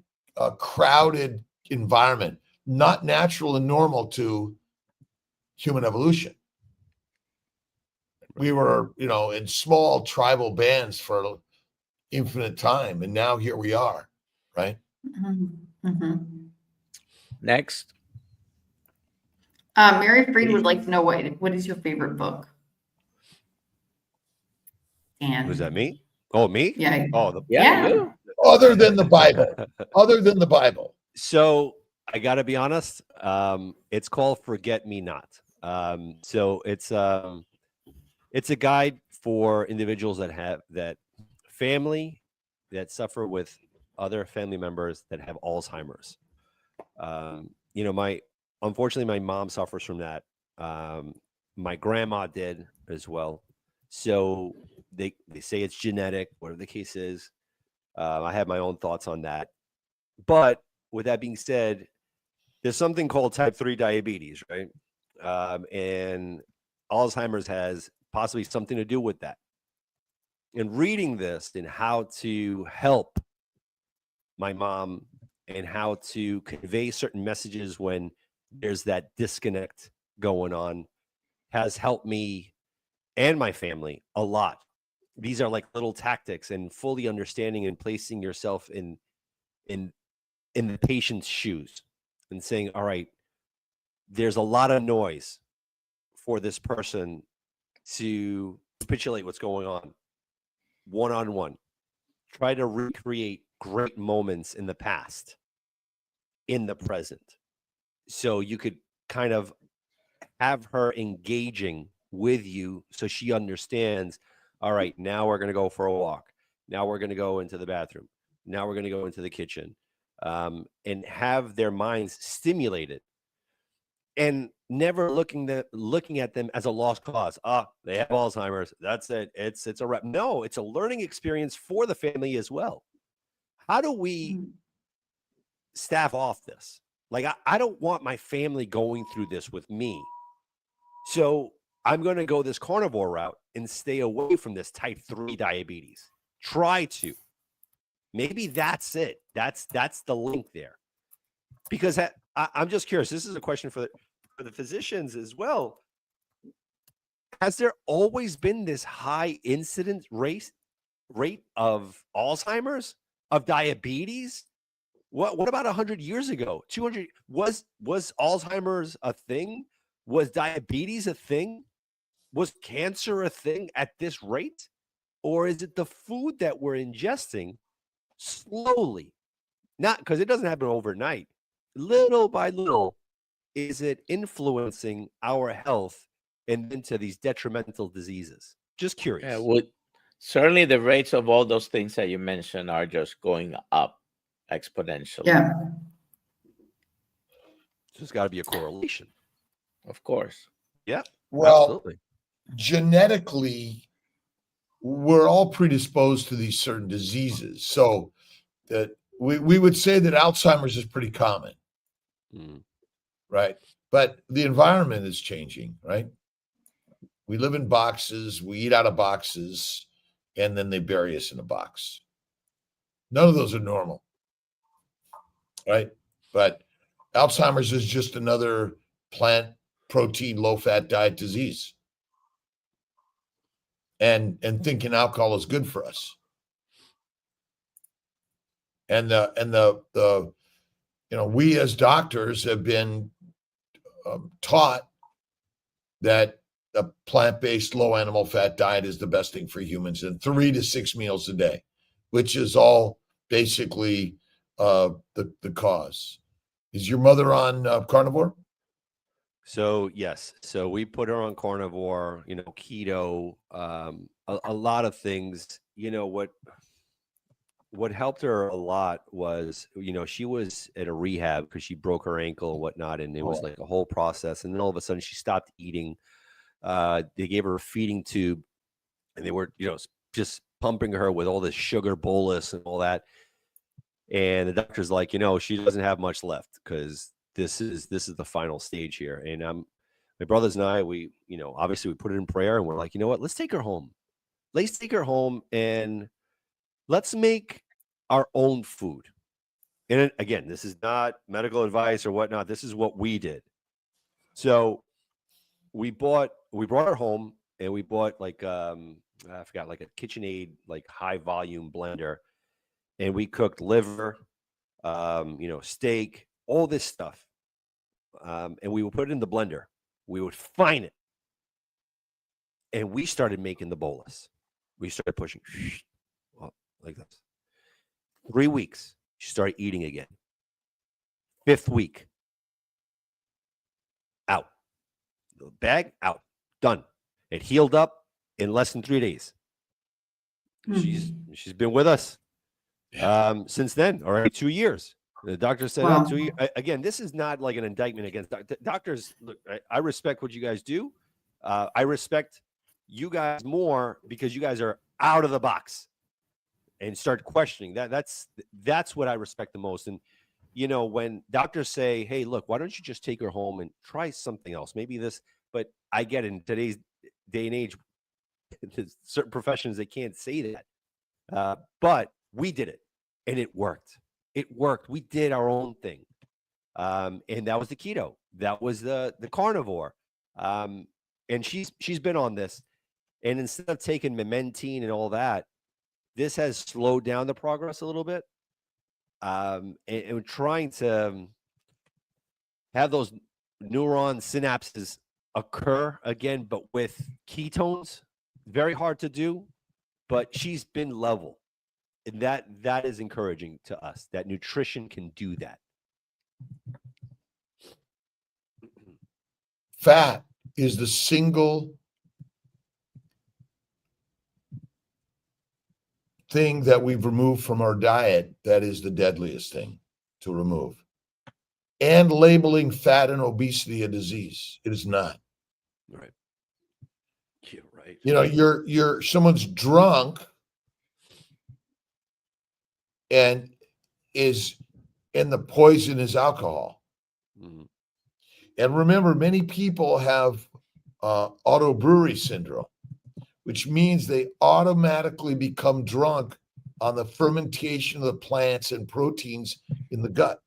crowded environment, not natural and normal to human evolution. We were, in small tribal bands for infinite time, and now here we are, right? Next. Mary Freed would like to know what is your favorite book? And Who's that? Me? Oh, me? Yeah. Oh, You. Other than the Bible. So I got to be honest. It's called Forget Me Not. So it's a guide for individuals that have family that suffer with other family members that have Alzheimer's. Unfortunately, my mom suffers from that. My grandma did as well. So they say it's genetic, whatever the case is. I have my own thoughts on that. But with that being said, there's something called type 3 diabetes, right? And Alzheimer's has possibly something to do with that. And reading this and how to help my mom and how to convey certain messages when there's that disconnect going on has helped me and my family a lot. These are like little tactics, and fully understanding and placing yourself in the patient's shoes and saying, all right, there's a lot of noise for this person to capitulate what's going on one-on-one. Try to recreate great moments in the past in the present, so you could kind of have her engaging with you so she understands, all right, now we're going to go for a walk, now we're going to go into the bathroom, now we're going to go into the kitchen, and have their minds stimulated and never looking at them as a lost cause. They have Alzheimer's, that's it, it's a rep. No, it's a learning experience for the family as well. How do we staff off this? Like, I don't want my family going through this with me. So I'm going to go this carnivore route and stay away from this type 3 diabetes. Try to. Maybe that's it. That's the link there. Because I'm just curious. This is a question for the physicians as well. Has there always been this high incidence rate of Alzheimer's, of diabetes? What about 100 years ago? 200? Was Alzheimer's a thing? Was diabetes a thing? Was cancer a thing at this rate? Or is it the food that we're ingesting slowly? Not because it doesn't happen overnight. Little by little, is it influencing our health and into these detrimental diseases? Just curious. Yeah, certainly the rates of all those things that you mentioned are just going up exponentially. Yeah. There's got to be a correlation. Of course. Yeah. Well, absolutely. Genetically, we're all predisposed to these certain diseases. So we would say that Alzheimer's is pretty common, right? But the environment is changing, right? We live in boxes, we eat out of boxes, and then they bury us in a box. None of those are normal, right? But Alzheimer's is just another plant protein, low-fat diet disease. And thinking alcohol is good for us. And we as doctors have been taught that a plant-based low animal fat diet is the best thing for humans, and 3 to 6 meals a day, which is all basically the cause. Is your mother on carnivore? So yes, so we put her on carnivore, keto, a lot of things. What helped her a lot was, she was at a rehab because she broke her ankle and whatnot, and it was like a whole process. And then all of a sudden she stopped eating. They gave her a feeding tube, and they were, just pumping her with all this sugar bolus and all that. And the doctor's like, she doesn't have much left because this is the final stage here. And my brothers and I, we, obviously we put it in prayer, and we're like, you know what, let's take her home. Let's take her home and let's make our own food. And again, this is not medical advice or whatnot. This is what we did. So we brought her home, and we bought like, I forgot, like a KitchenAid, like high volume blender. And we cooked liver, steak, all this stuff. And we would put it in the blender. We would fine it. And we started making the bolus. We started pushing like this. 3 weeks, she started eating again. 5th week, out. The bag, out. Done. It healed up in less than 3 days. She's been with us since then, already 2 years. The doctor said, wow. 2 years. Again, this is not like an indictment against doctors. Look, I respect what you guys do. I respect you guys more because you guys are out of the box and start questioning. That's what I respect the most. And when doctors say, hey, look, why don't you just take her home and try something else, maybe this, but I get in today's day and age, there's certain professions they can't say that, but we did it and it worked. We did our own thing. And that was the keto. That was the carnivore. And she's been on this. And instead of taking Memantine and all that, this has slowed down the progress a little bit. And we're trying to have those neuron synapses occur again, but with ketones. Very hard to do, but she's been level. And that is encouraging to us, that nutrition can do that. Fat is the single thing that we've removed from our diet that is the deadliest thing to remove. And labeling fat and obesity a disease. It is not. Right. Yeah, right. You're someone's drunk and the poison is alcohol. Mm-hmm. And remember, many people have auto brewery syndrome, which means they automatically become drunk on the fermentation of the plants and proteins in the gut.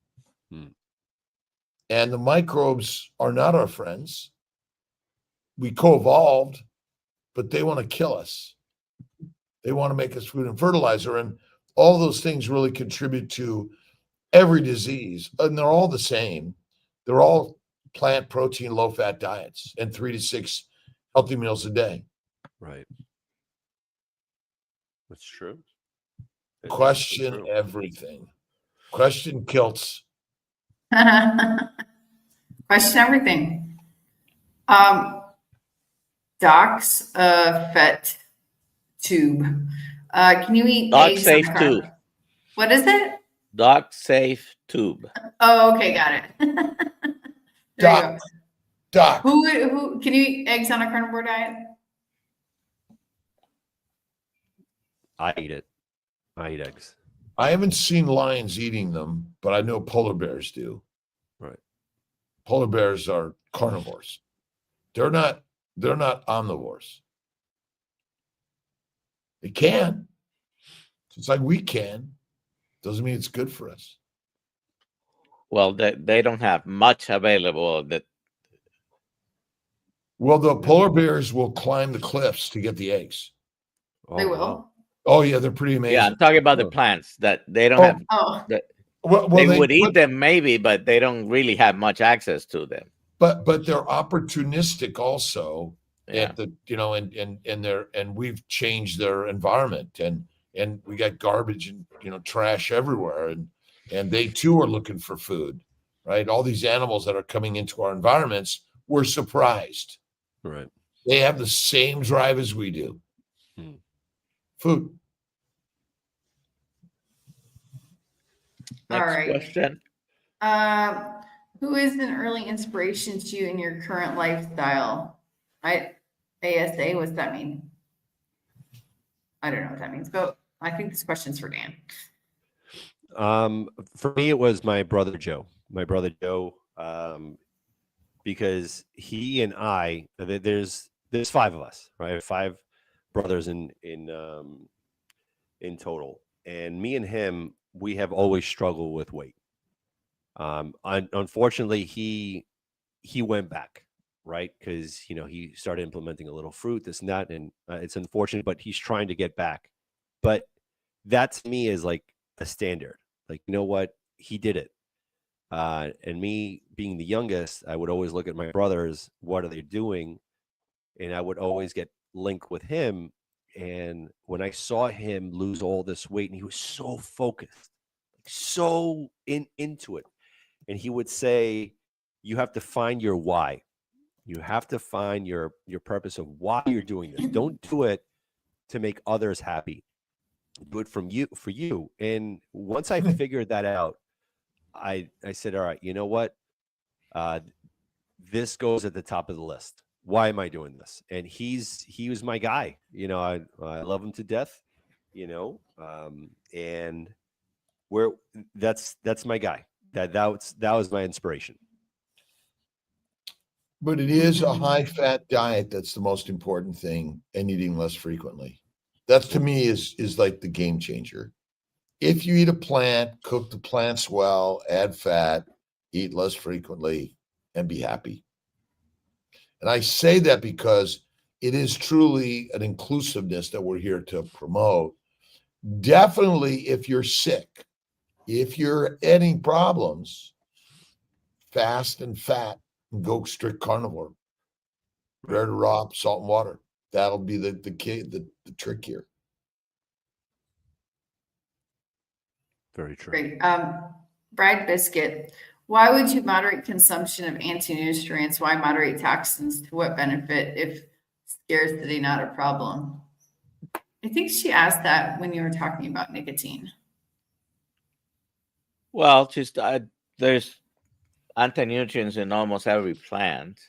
And the microbes are not our friends. We co-evolved, but they want to kill us. They want to make us food and fertilizer. And all those things really contribute to every disease. And they're all the same. They're all plant protein, low-fat diets and 3 to 6 healthy meals a day. Right. That's true. Question true. everything. Question Kiltz. Question everything. Doc's FET tube. Can you eat Doc eggs Safe on carb? Tube. What is it? Doc Safe Tube. Oh, okay, got it. There Doc. you go. Doc. Who can you eat eggs on a carnivore diet? I eat it. I eat eggs. I haven't seen lions eating them, but I know polar bears do. Right. Polar bears are carnivores. They're not omnivores. They can. It's like we can. Doesn't mean it's good for us. Well, they don't have much available. Well, the polar bears will climb the cliffs to get the eggs. They Oh, will. wow. Oh yeah, they're pretty amazing. Yeah, I'm talking about the Oh. plants that they don't Oh. have. Oh, Well, They would eat them maybe, but they don't really have much access to them. but they're opportunistic also. Yeah. At the and we've changed their environment and we got garbage and trash everywhere and they too are looking for food, right? All these animals that are coming into our environments, we're surprised. Right. They have the same drive as we do. Food. All Next right. question. Who is an early inspiration to you in your current lifestyle? ASA, what's that mean? I don't know what that means, but I think this question's for Dan. For me, it was my brother Joe. Because he and I, there's 5 of us, right? 5 brothers in total, and me and him, we have always struggled with weight. Unfortunately, he went back, right? Because he started implementing a little fruit, this and that, and it's unfortunate, but he's trying to get back. But that to me is like a standard. Like, you know what? He did it. And me being the youngest, I would always look at my brothers. What are they doing? And I would always get linked with him. And when I saw him lose all this weight, and he was so focused, so into it, and he would say, "You have to find your why. You have to find your purpose of why you're doing this. Don't do it to make others happy. Do it for you." And once I figured that out, I said, all right, you know what? This goes at the top of the list. Why am I doing this? And he was my guy. I love him to death. And that's my guy. That was my inspiration. But it is a high fat diet that's the most important thing, and eating less frequently. That's to me is like the game changer. If you eat a plant, cook the plants well, add fat, eat less frequently, and be happy. And I say that because it is truly an inclusiveness that we're here to promote. Definitely, if you're sick, if you're any problems, fast and fat and go strict carnivore. Rare to raw, salt and water. That'll be the key, the trick here. Very true. Great. Brad Biscuit, why would you moderate consumption of anti-nutrients? Why moderate toxins? To what benefit if scarcity not a problem? I think she asked that when you were talking about nicotine. Well, just there's anti-nutrients in almost every plant.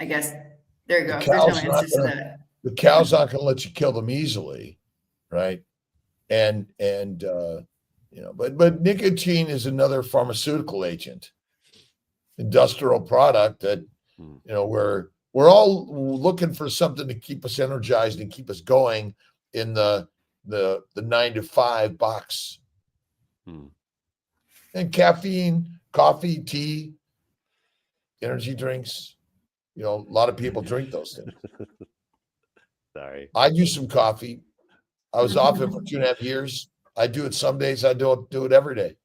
I guess there you go. There's no answer to that. The cow's not going to let you kill them easily, right? And but nicotine is another pharmaceutical agent, industrial product that we're all looking for something to keep us energized and keep us going in the 9 to 5 box. And caffeine, coffee, tea, energy drinks. A lot of people drink those things. Sorry. I do some coffee. I was off it for 2.5 years. I do it some days. I don't do it every day.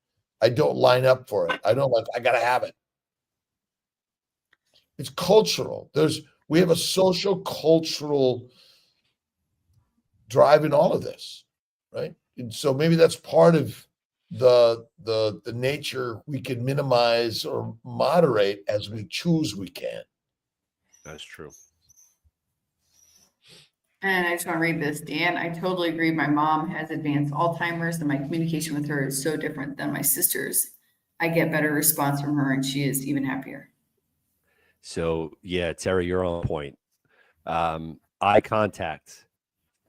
I don't line up for it. I got to have it. It's cultural. We have a social cultural drive in all of this, right? And so maybe that's part of the nature we can minimize or moderate as we choose we can. That's true. And I just want to read this, Dan. I totally agree. My mom has advanced Alzheimer's, and my communication with her is so different than my sister's. I get better response from her, and she is even happier. So yeah, Terry, you're on point. Eye contact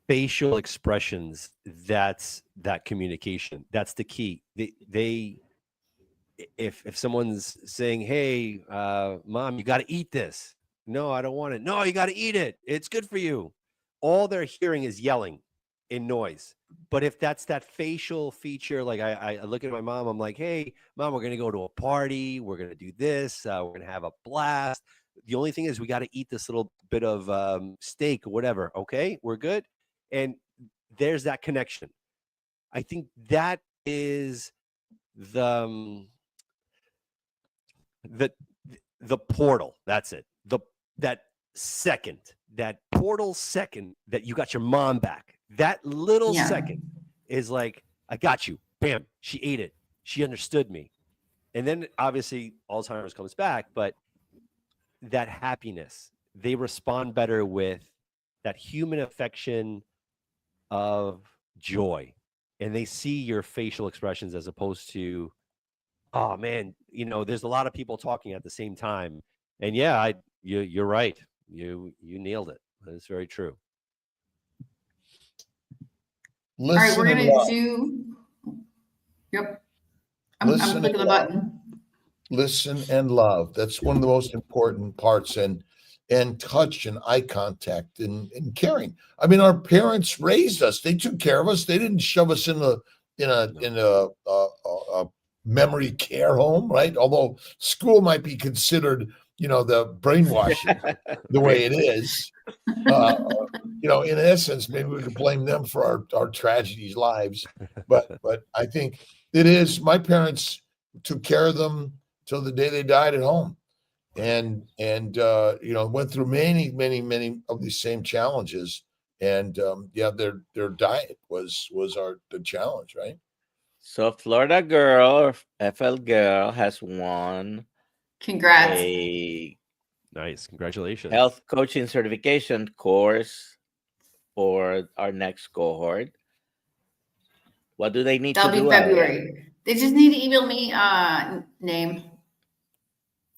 facial expressions, that's that communication. That's the key. If someone's saying, hey, mom, you got to eat this. No, I don't want it. No, you got to eat it. It's good for you. All they're hearing is yelling in noise. But if that's that facial feature, like I look at my mom, I'm like, hey, mom, we're going to go to a party. We're going to do this. We're going to have a blast. The only thing is we got to eat this little bit of steak or whatever. Okay, we're good. And there's that connection. I think that is the portal. That's it. That portal second that you got your mom back. That little second is like, I got you. Bam. She ate it. She understood me. And then obviously Alzheimer's comes back, but that happiness, they respond better with that human affection of joy. And they see your facial expressions as opposed to, oh man, there's a lot of people talking at the same time. And yeah, you're right. You nailed it. That's very true. All right, we're gonna do. Yep. I'm clicking the button. Listen and love. That's one of the most important parts, and touch and eye contact and caring. I mean, our parents raised us. They took care of us. They didn't shove us in a memory care home, right? Although school might be considered, the brainwashing the way it is. In essence, maybe we could blame them for our tragedies lives. But I think it is. My parents took care of them till the day they died at home, and went through many of these same challenges. And their diet was the challenge, right? So Florida girl, FL girl, has won. Congrats! Nice, congratulations! Health coaching certification course for our next cohort. What do they need to do? That'll be February. They just need to email me name.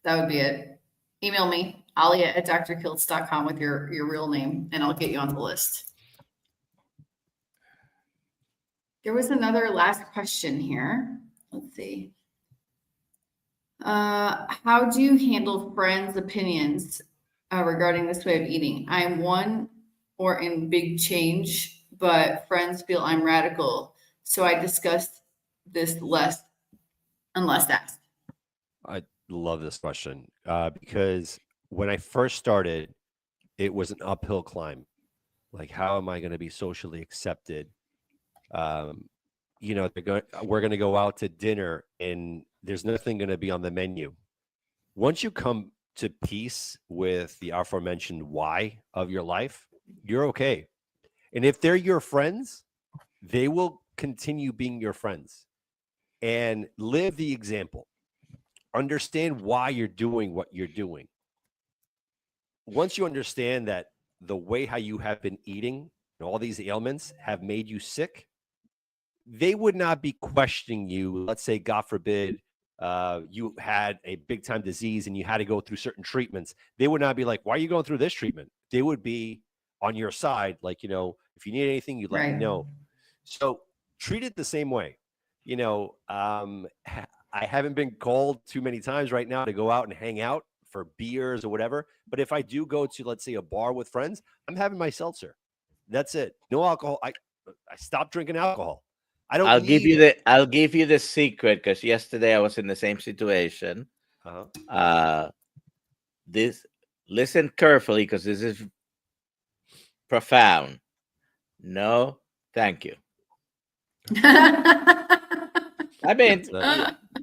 That would be it. Email me, alia@drkiltz.com with your real name, and I'll get you on the list. There was another last question here. Let's see. How do you handle friends' opinions regarding this way of eating? I'm one or in big change, but friends feel I'm radical. So I discuss this less unless asked. I love this question because when I first started, it was an uphill climb. Like, how am I going to be socially accepted? We're going to go out to dinner and there's nothing going to be on the menu. Once you come to peace with the aforementioned why of your life, you're okay. And if they're your friends, they will continue being your friends. And live the example. Understand why you're doing what you're doing. Once you understand that the way how you have been eating and all these ailments have made you sick, they would not be questioning you. Let's say, God forbid, you had a big time disease and you had to go through certain treatments. They would not be like, why are you going through this treatment? They would be on your side. Like, if you need anything, you let me know. So treat it the same way. I haven't been called too many times right now to go out and hang out for beers or whatever. But if I do go to, let's say, a bar with friends, I'm having my seltzer. That's it. No alcohol. I stopped drinking alcohol. I'll give you the secret, because yesterday I was in the same situation. Listen carefully, because this is profound. No, thank you. I mean,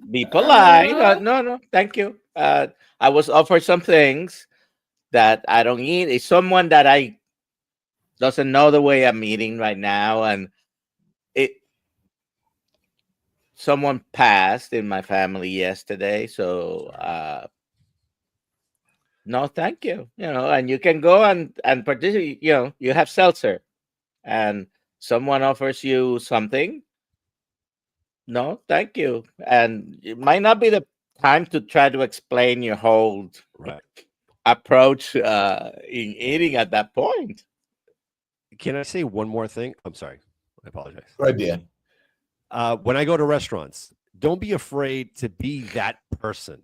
be polite. No, thank you. I was offered some things that I don't eat. It's someone that I doesn't know the way I'm eating right now, and someone passed in my family yesterday, so no, thank you. And you can go and participate. You have seltzer, and someone offers you something. No, thank you. And it might not be the time to try to explain your whole approach in eating at that point. Can I say one more thing? I'm sorry. I apologize. Go ahead, Dan. When I go to restaurants, don't be afraid to be that person.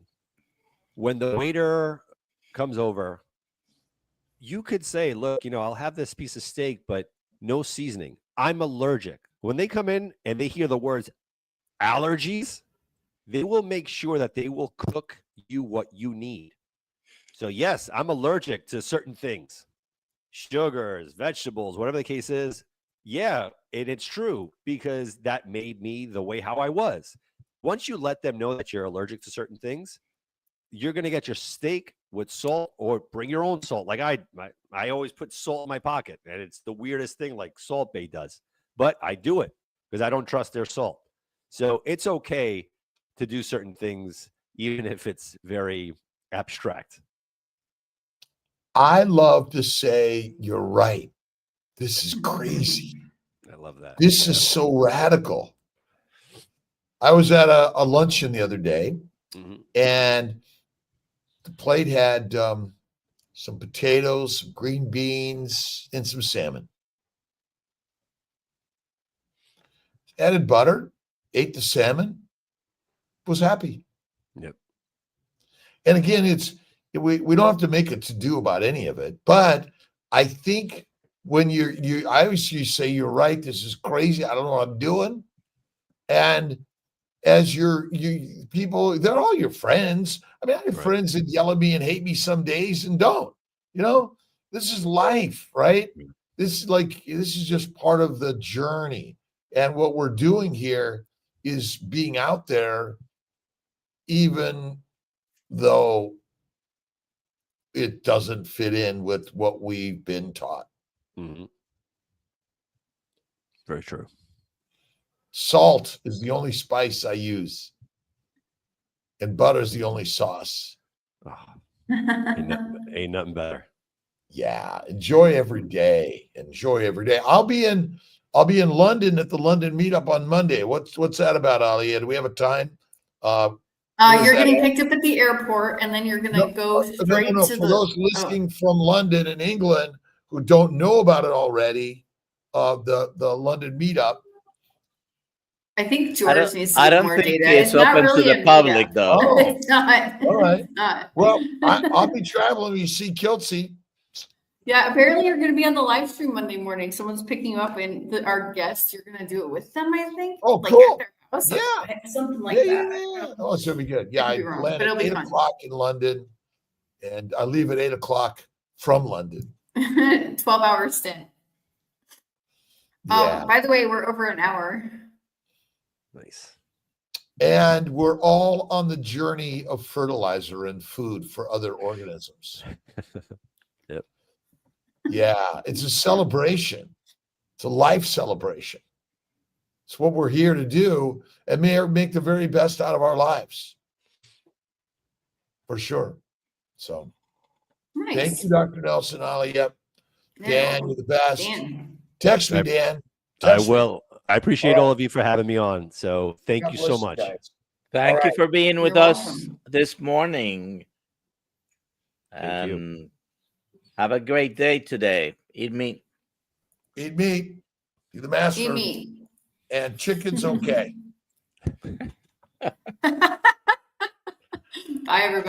When the waiter comes over, you could say, look, I'll have this piece of steak, but no seasoning. I'm allergic. When they come in and they hear the words allergies, they will make sure that they will cook you what you need. So yes, I'm allergic to certain things, sugars, vegetables, whatever the case is. Yeah, and it's true because that made me the way how I was. Once you let them know that you're allergic to certain things, you're going to get your steak with salt, or bring your own salt. Like I always put salt in my pocket, and it's the weirdest thing, like Salt Bay does, but I do it because I don't trust their salt. So it's okay to do certain things, even if it's very abstract. I love to say, you're right. This is crazy. I love that. This is so radical. I was at a luncheon the other day, and the plate had some potatoes, some green beans, and some salmon. Added butter, ate the salmon, was happy. Yep. And again, we don't have to make a to-do about any of it, but I think when I always say, you're right, this is crazy, I don't know what I'm doing. And as you people, they're all your friends. I mean, I have friends that yell at me and hate me some days and don't. This is life, right? This is just part of the journey. And what we're doing here is being out there, even though it doesn't fit in with what we've been taught. Mm-hmm. Very true. Salt is the only spice I use, and butter is the only sauce. Oh, ain't nothing better. Yeah, enjoy every day. Enjoy every day. I'll be in London at the London meetup on Monday. What's that about, Ali? Do we have a time? You're getting picked up at the airport, and then you're gonna go straight to For those listening from London and England who don't know about it already, the London meetup. I think George needs to I get don't more think data. it's not open really to the public, though. Oh, It's not. all right. It's not. Well, I'll be traveling. You see Kiltz. Yeah, apparently you're going to be on the live stream Monday morning. Someone's picking you up, and our guests, you're going to do it with them, I think. Oh, like cool. At their house, Yeah. something like Yeah. that. Oh, it's gonna be good. Yeah, I Could be wrong, land but it'll at be 8 fun. o'clock in London, and I leave at 8 o'clock from London. 12-hour stint. Yeah. By the way, we're over an hour. Nice. And we're all on the journey of fertilizer and food for other organisms. Yep. Yeah, it's a celebration. It's a life celebration. It's what we're here to do, and make the very best out of our lives. For sure. So Nice. thank you, Dr. Nelson, Ali. Yep. Yeah. Dan, you're the best. Dan. Text me, Dan. I will. I appreciate all of you for having me on. So thank God you so bless much. guys. Thank All you right. for being with You're us welcome. this morning. Thank you. Have a great day today. Eat meat. Eat meat. You're the master. Eat meat. And chicken's okay. Bye, everybody.